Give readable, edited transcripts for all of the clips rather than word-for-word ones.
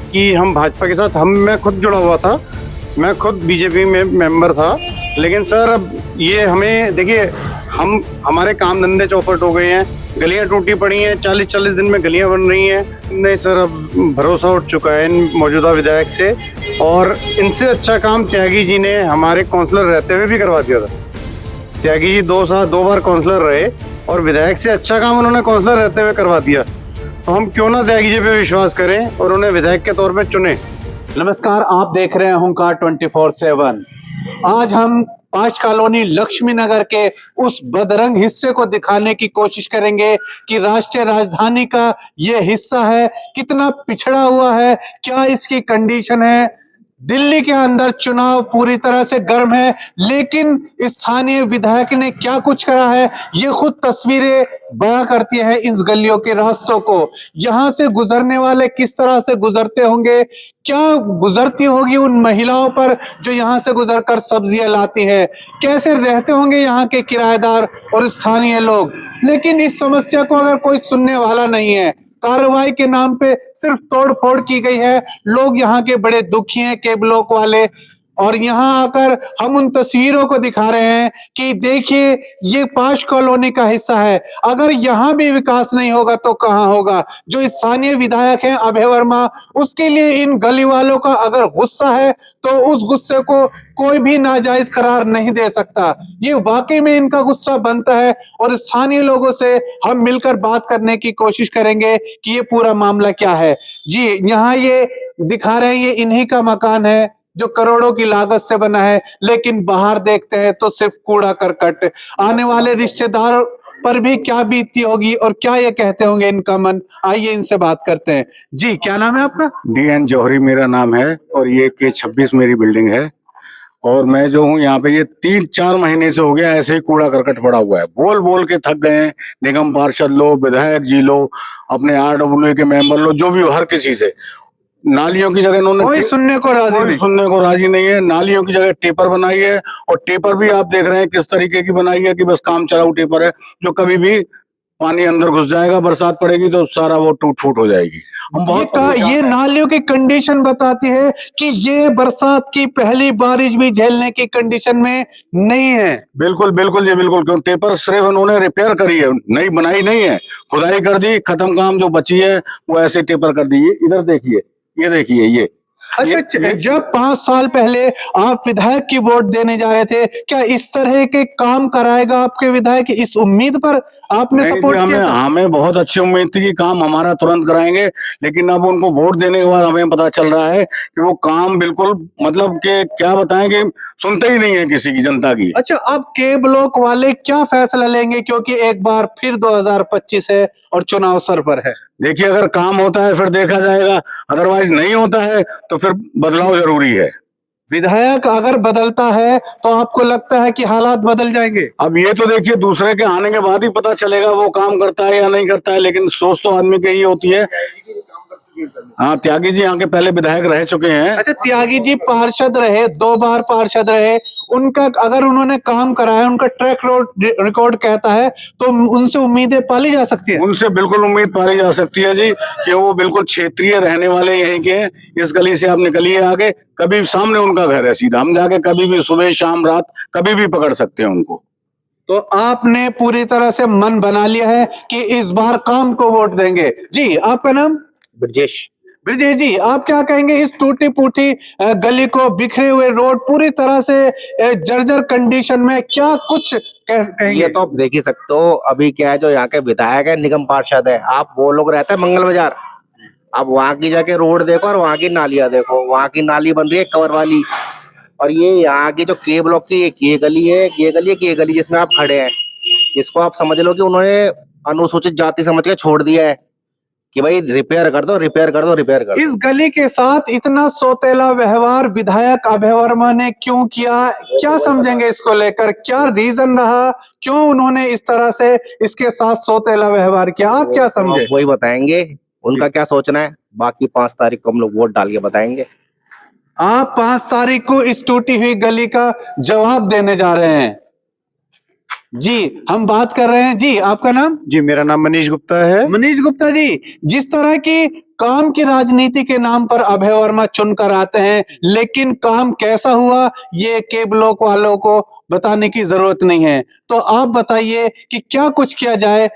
कि हम भाजपा के साथ मैं खुद जुड़ा हुआ था, मैं खुद बीजेपी में मेंबर था। लेकिन सर अब ये हमें देखिए, हमारे काम धंधे चौपट हो गए हैं, गलियां टूटी पड़ी हैं, 40-40 दिन में गलियां बन रही हैं। नहीं सर, अब भरोसा उठ चुका है इन मौजूदा विधायक से, और इनसे अच्छा काम त्यागी जी ने हमारे काउंसलर रहते हुए भी करवा दिया था। त्यागी जी 2 बार काउंसलर रहे और विधायक से अच्छा काम उन्होंने काउंसलर रहते हुए करवा दिया। तो हम क्यों ना त्यागी जी पे विश्वास करें और उन्हें विधायक के तौर पे चुने। नमस्कार, आप देख रहे हैं हुंकार 24/7। आज हम पांच कॉलोनी लक्ष्मी नगर के उस बदरंग हिस्से को दिखाने की कोशिश करेंगे कि राष्ट्रीय राजधानी का ये हिस्सा है कितना पिछड़ा हुआ है, क्या इसकी कंडीशन है। दिल्ली के अंदर चुनाव पूरी तरह से गर्म है, लेकिन स्थानीय विधायक ने क्या कुछ करा है ये खुद तस्वीरें बयां करती है इन गलियों के रास्तों को। यहां से गुजरने वाले किस तरह से गुजरते होंगे, क्या गुजरती होगी उन महिलाओं पर जो यहां से गुजरकर सब्जियां लाती है, कैसे रहते होंगे यहाँ के किराएदार और स्थानीय लोग। लेकिन इस समस्या को अगर कोई सुनने वाला नहीं है, कार्रवाई के नाम पे सिर्फ तोड़ फोड़ की गई है। लोग यहाँ के बड़े दुखी हैं, के ब्लॉक वाले, और यहाँ आकर हम उन तस्वीरों को दिखा रहे हैं कि देखिए ये पांच कॉलोनी का हिस्सा है। अगर यहाँ भी विकास नहीं होगा तो कहाँ होगा। जो स्थानीय विधायक हैं अभय वर्मा, उसके लिए इन गली वालों का अगर गुस्सा है तो उस गुस्से को कोई भी नाजायज करार नहीं दे सकता। ये वाकई में इनका गुस्सा बनता है, और स्थानीय लोगों से हम मिलकर बात करने की कोशिश करेंगे कि ये पूरा मामला क्या है। जी, यहाँ ये दिखा रहे हैं, ये इन्हीं का मकान है जो करोड़ों की लागत से बना है, लेकिन बाहर देखते हैं तो सिर्फ कूड़ा करकट। आने वाले रिश्तेदार पर भी क्या बीतती होगी और क्या ये कहते होंगे इनका मन। आइए इनसे बात करते हैं। जी, क्या नाम है आपका? DN जौहरी मेरा नाम है, और ये K26 मेरी बिल्डिंग है। और मैं जो हूँ यहाँ पे, ये 3-4 महीने से हो गया ऐसे ही कूड़ा करकट पड़ा हुआ है। बोल बोल के थक गए हैं। निगम पार्षद लो, विधायक जी लो, अपने RWA के मेंबर लो, जो भी हो, हर किसी से। नालियों की जगह इन्होंने कोई सुनने को राजी नहीं है। नालियों की जगह टेपर बनाई है, और टेपर भी आप देख रहे हैं किस तरीके की बनाई है कि बस काम चलाऊ टेपर है, जो कभी भी पानी अंदर घुस जाएगा, बरसात पड़ेगी तो सारा वो टूट फूट हो जाएगी। ये नालियों की कंडीशन बताती है कि ये बरसात की पहली बारिश भी झेलने की कंडीशन में नहीं है। बिल्कुल बिल्कुल, ये बिल्कुल, क्यों टेपर सिर्फ उन्होंने रिपेयर करी है, नई बनाई नहीं है। खुदाई कर दी, खत्म, काम जो बची है वो ऐसे टेपर कर दी। इधर देखिए, ये देखिए, ये अच्छा, जब 5 साल पहले आप विधायक की वोट देने जा रहे थे, क्या इस तरह के काम कराएगा आपके विधायक, इस उम्मीद पर आपने सपोर्ट किया था? हमें बहुत अच्छी उम्मीद थी कि काम हमारा तुरंत कराएंगे, लेकिन अब उनको वोट देने के बाद हमें पता चल रहा है कि वो काम बिल्कुल, मतलब कि क्या बताएं, कि सुनते ही नहीं है किसी की, जनता की। अच्छा, अब के ब्लॉक वाले क्या फैसला लेंगे, क्योंकि एक बार फिर 2025 है और चुनाव सर पर है। देखिए, अगर काम होता है फिर देखा जाएगा, अदरवाइज नहीं होता है तो फिर बदलाव जरूरी है। विधायक अगर बदलता है तो आपको लगता है कि हालात बदल जाएंगे? अब ये तो देखिए, दूसरे के आने के बाद ही पता चलेगा वो काम करता है या नहीं करता है, लेकिन सोच तो आदमी की ही होती है। हाँ, त्यागी जी यहाँ के पहले विधायक रह चुके हैं। अच्छा, त्यागी जी पार्षद रहे, 2 बार पार्षद रहे, उनका अगर उन्होंने काम कराया, उनका ट्रैक रिकॉर्ड कहता है, तो उनसे उम्मीदें पाली जा सकती है। उनसे बिल्कुल उम्मीद पाली जा सकती है जी, कि वो बिल्कुल क्षेत्रीय रहने वाले यहीं के हैं। इस गली से आप निकलिए आगे, कभी सामने उनका घर है सीधा, हम जाके कभी भी सुबह शाम रात कभी भी पकड़ सकते हैं उनको। तो आपने पूरी तरह से मन बना लिया है कि इस बार काम को वोट देंगे। जी, आपका नाम? ब्रजेश। ब्रजेश जी, आप क्या कहेंगे इस टूटी फूटी गली को, बिखरे हुए रोड, पूरी तरह से जर्जर कंडीशन में, क्या कुछ कहेंगे? ये तो आप देख ही सकते हो। अभी क्या है, जो यहाँ के विधायक है, निगम पार्षद है, आप वो लोग रहते हैं मंगल बाजार, आप वहां की जाके रोड देखो और वहां की नालियां देखो। वहां की नाली बन रही है कवर वाली, और ये यहाँ की जो के ब्लॉक की ये गली है, ये गली जिसमें आप खड़े हैं, इसको आप समझ लो कि उन्होंने अनुसूचित जाति समझ के छोड़ दिया है कि भाई रिपेयर कर दो, रिपेयर कर दो, रिपेयर कर दो। इस गली के साथ इतना सौतेला व्यवहार विधायक अभय वर्मा ने क्यों किया? क्या समझेंगे इसको लेकर, क्या रीजन रहा, क्यों उन्होंने इस तरह से इसके साथ सौतेला व्यवहार किया? आप क्या समझे? वही बताएंगे उनका क्या सोचना है। बाकी 5 तारीख को हम लोग वोट डाल के बताएंगे। आप 5 तारीख को इस टूटी हुई गली का जवाब देने जा रहे हैं। जी हम बात कर रहे हैं। जी आपका नाम? जी मेरा नाम मनीष गुप्ता है। मनीष गुप्ता जी, जिस तरह की काम की राजनीति के नाम पर अभय वर्मा चुनकर आते हैं, लेकिन काम कैसा हुआ ये के ब्लॉक वालों को बताने की जरूरत नहीं है। तो आप बताइए कि क्या कुछ किया जाए,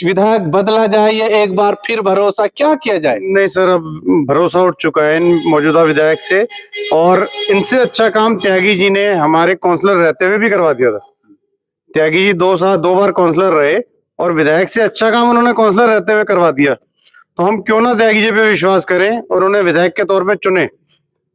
विधायक बदला जाए या एक बार फिर भरोसा, क्या किया जाए? नहीं सर, अब भरोसा उठ चुका है इन मौजूदा विधायक से, और इनसे अच्छा काम त्यागी जी ने हमारे काउंसलर रहते हुए भी करवा दिया था। त्यागी जी 2 बार काउंसलर रहे और विधायक से अच्छा काम उन्होंने काउंसलर रहते हुए करवा दिया। तो हम क्यों ना त्यागी जी पे विश्वास करें और उन्हें विधायक के तौर पे चुने।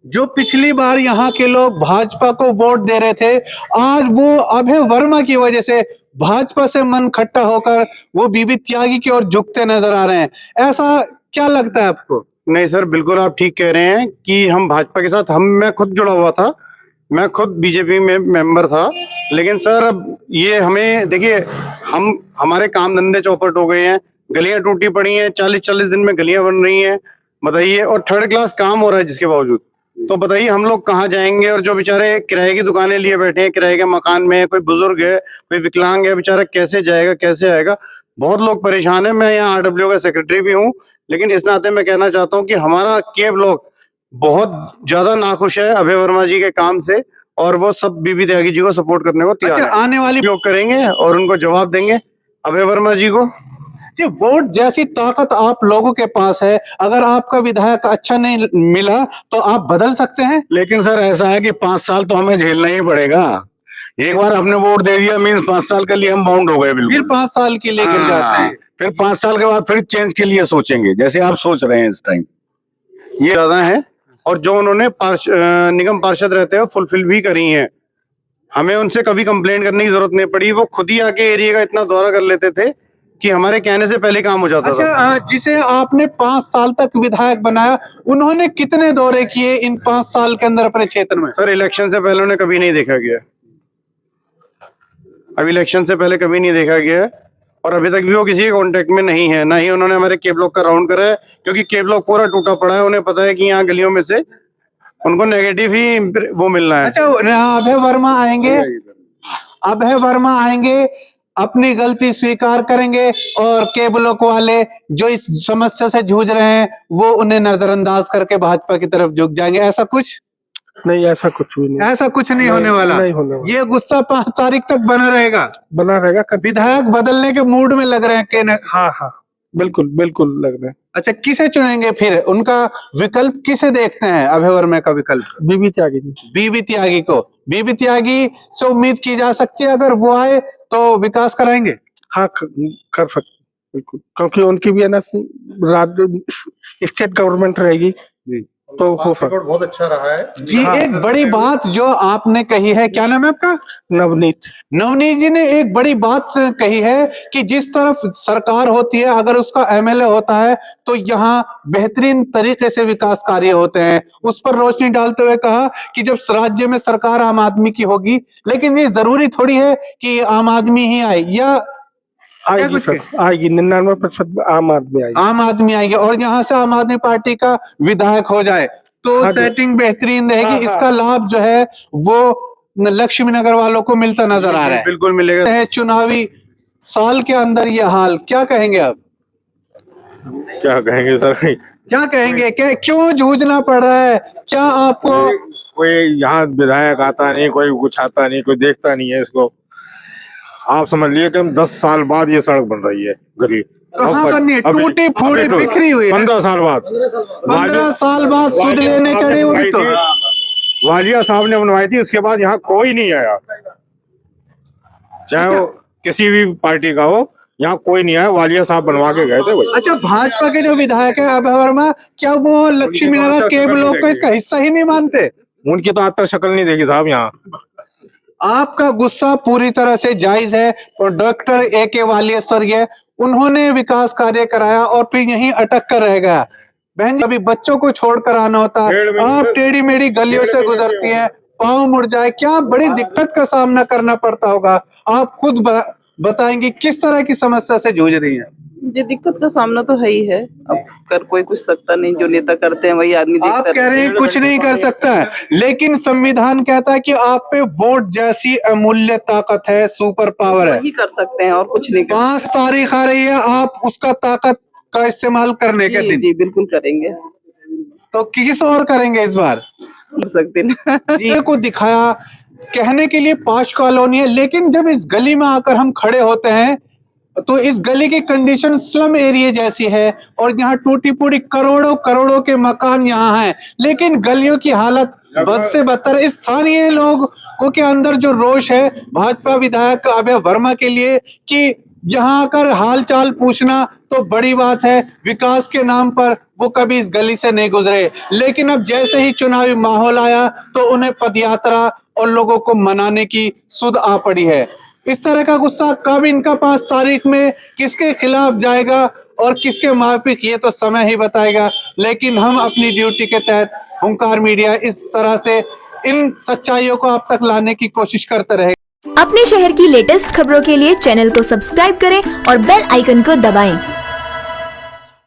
जो पिछली बार यहाँ के लोग भाजपा को वोट दे रहे थे, आज वो अभय वर्मा की वजह से भाजपा से मन खट्टा होकर वो बीबी त्यागी की ओर झुकते नजर आ रहे हैं। ऐसा क्या लगता है आपको? नहीं सर, बिल्कुल आप ठीक कह रहे हैं कि हम भाजपा के साथ मैं खुद जुड़ा हुआ था, मैं खुद बीजेपी में मेंबर था। लेकिन सर अब ये हमें देखिए, हमारे काम धंधे चौपट हो गए हैं, गलियां टूटी पड़ी हैं, 40-40 दिन में गलियां बन रही हैं बताइए, और थर्ड क्लास काम हो रहा है जिसके बावजूद। तो बताइए हम लोग कहाँ जाएंगे? और जो बेचारे किराए की दुकानें लिए बैठे हैं, किराए के मकान में, कोई बुजुर्ग है, कोई विकलांग है, बेचारा कैसे जाएगा, कैसे आएगा? बहुत लोग परेशान है। मैं यहाँ आरडब्ल्यू का सेक्रेटरी भी हूँ, लेकिन इस नाते मैं कहना चाहता हूँ कि हमारा के ब्लॉक बहुत ज्यादा नाखुश है अभय वर्मा जी के काम से, और वो सब बीबी त्यागी जी को सपोर्ट करने को तैयार अच्छा, है। आने वाली उपयोग करेंगे और उनको जवाब देंगे अभय वर्मा जी को। जी, वोट जैसी ताकत आप लोगों के पास है, अगर आपका विधायक अच्छा नहीं मिला तो आप बदल सकते हैं। लेकिन सर ऐसा है कि 5 साल तो हमें झेलना ही पड़ेगा। एक बार हमने वोट दे दिया मीन्स 5 साल के लिए हम बाउंड हो गए बिल्कुल। फिर 5 साल के लिए गिर जाते हैं। फिर 5 साल के बाद फिर चेंज के लिए सोचेंगे, जैसे आप सोच रहे हैं इस टाइम। ये ज्यादा है, और जो उन्होंने निगम पार्षद रहते हुए फुलफिल भी करी हैं, हमें उनसे कभी कंप्लेंट करने की जरूरत नहीं पड़ी। वो खुद ही आके एरिया का इतना दौरा कर लेते थे कि हमारे कहने से पहले काम हो जाता था। अच्छा, जिसे आपने 5 साल तक विधायक बनाया, उन्होंने कितने दौरे किए इन 5 साल के अंदर अपने क्षेत्र में? सर इलेक्शन से पहले उन्हें कभी नहीं देखा गया, अब इलेक्शन से पहले कभी नहीं देखा गया, और अभी तक भी वो किसी के कांटेक्ट में नहीं है। ना ही उन्होंने हमारे के ब्लॉक का राउंड करा है, क्योंकि के ब्लॉक पूरा टूटा पड़ा है। उन्हें पता है कि यहाँ गलियों में से उनको नेगेटिव ही वो मिल रहा है। अच्छा, अभय वर्मा आएंगे, अभय वर्मा आएंगे, अपनी गलती स्वीकार करेंगे, और के ब्लॉक वाले जो इस समस्या से जूझ रहे हैं वो उन्हें नजरअंदाज करके भाजपा की तरफ झुक जाएंगे। ऐसा कुछ नहीं, ऐसा कुछ भी नहीं, ऐसा कुछ नहीं होने वाला। नहीं होने वाला। ये गुस्सा 5 तारीख तक बना रहेगा। बना रहेगा कभी। विधायक बदलने के मूड में लग रहे हैं कि हाँ हाँ, बिल्कुल बिल्कुल लग रहा है। अच्छा, किसे चुनेंगे फिर? उनका विकल्प किसे देखते हैं? अभय वर्मा का विकल्प बीबी त्यागी जी। बीबी त्यागी को। बीबी त्यागी से उम्मीद की जा सकती है अगर वो आए तो विकास कराएंगे। हाँ, कर सकते बिल्कुल, क्योंकि उनकी भी है ना स्टेट गवर्नमेंट रहेगी, तो हो सकता। बहुत अच्छा रहा है जी, एक बड़ी बात जो आपने कही है, क्या नाम है आपका? नवनीत। नवनीत जी ने एक बड़ी बात कही है कि जिस तरफ सरकार होती है, अगर उसका एमएलए होता है तो यहाँ बेहतरीन तरीके से विकास कार्य होते हैं। उस पर रोशनी डालते हुए कहा कि जब राज्य में सरकार आम आदमी की होगी, लेकिन ये जरूरी थोड़ी है कि आम आदमी ही आए, या आएगी सर, आएगी 99% आम आदमी आएगी। आम आदमी आएंगे, और यहाँ से आम आदमी पार्टी का विधायक हो जाए तो हाँ, सेटिंग बेहतरीन रहेगी। हाँ, इसका लाभ जो है वो लक्ष्मी नगर वालों को मिलता नजर आ रहा है। बिल्कुल मिलेगा। है चुनावी साल के अंदर ये हाल, क्या कहेंगे आप? क्या कहेंगे सर? क्या कहेंगे? क्या क्यों जूझना पड़ रहा है? क्या आपको कोई यहाँ विधायक आता नहीं, कोई कुछ आता नहीं, कोई देखता नहीं है इसको। आप समझ लिए कि 10 साल बाद ये सड़क बन रही है गली। कहाँ बननी है? टूटी फूटी बिखरी हुई है। 15 साल बाद 15 साल बाद सुध लेने चढ़े हुए तो वालिया साहब ने बनवाई थी, उसके बाद यहाँ कोई नहीं आया, चाहे वो किसी भी पार्टी का हो, यहाँ कोई नहीं आया। वालिया साहब बनवा के गए थे वही। अच्छा, भाजपा के जो विधायक है अभय वर्मा, क्या वो लक्ष्मी नगर के ब्लॉक का इसका हिस्सा ही नहीं मानते? उनकी तो आज तक शक्ल नहीं देखी साहब यहाँ। आपका गुस्सा पूरी तरह से जायज है, और डॉक्टर A.K. वालिया स्वर्गीय, उन्होंने विकास कार्य कराया और फिर यहीं अटक कर रह गया। बहन जी, अभी बच्चों को छोड़कर आना होता है, आप टेढ़ी मेढ़ी गलियों से गुजरती हैं, पाँव मुड़ जाए, क्या बड़ी दिक्कत का सामना करना पड़ता होगा। आप खुद बताएंगे किस तरह की समस्या से जूझ रही हैं। ये दिक्कत का सामना तो है ही है, अब कर कोई कुछ सकता नहीं, जो नेता करते हैं वही आदमी आप देखता कह रहे हैं कुछ नहीं कर सकता है, लेकिन संविधान कहता है कि आप पे वोट जैसी अमूल्य ताकत है, सुपर पावर है। वही कर सकते हैं और कुछ नहीं कर 5 तारीख आ रही है, आप उसका ताकत का इस्तेमाल करने के जी, दिन, जी बिल्कुल करेंगे, तो किस और करेंगे इस बार? कर सकते ना। जी को दिखाया कहने के लिए 5 कॉलोनी है, लेकिन जब इस गली में आकर हम खड़े होते हैं तो इस गली की कंडीशन स्लम एरिया जैसी है और यहाँ टूटी फूटी करोड़ों करोड़ों के मकान यहाँ हैं, लेकिन गलियों की हालत बद से बदतर। इस स्थानीय लोगों के अंदर जो रोष है भाजपा विधायक अभय वर्मा के लिए कि यहाँ आकर हाल चाल पूछना तो बड़ी बात है, विकास के नाम पर वो कभी इस गली से नहीं गुजरे, लेकिन अब जैसे ही चुनावी माहौल आया तो उन्हें पदयात्रा और लोगों को मनाने की सुध आ पड़ी है। इस तरह का गुस्सा कब इनका 5 तारीख में किसके खिलाफ जाएगा और किसके माफिक, ये तो समय ही बताएगा, लेकिन हम अपनी ड्यूटी के तहत हुंकार मीडिया इस तरह से इन सच्चाइयों को आप तक लाने की कोशिश करते रहे। अपने शहर की लेटेस्ट खबरों के लिए चैनल को सब्सक्राइब करें और बेल आइकन को दबाएं।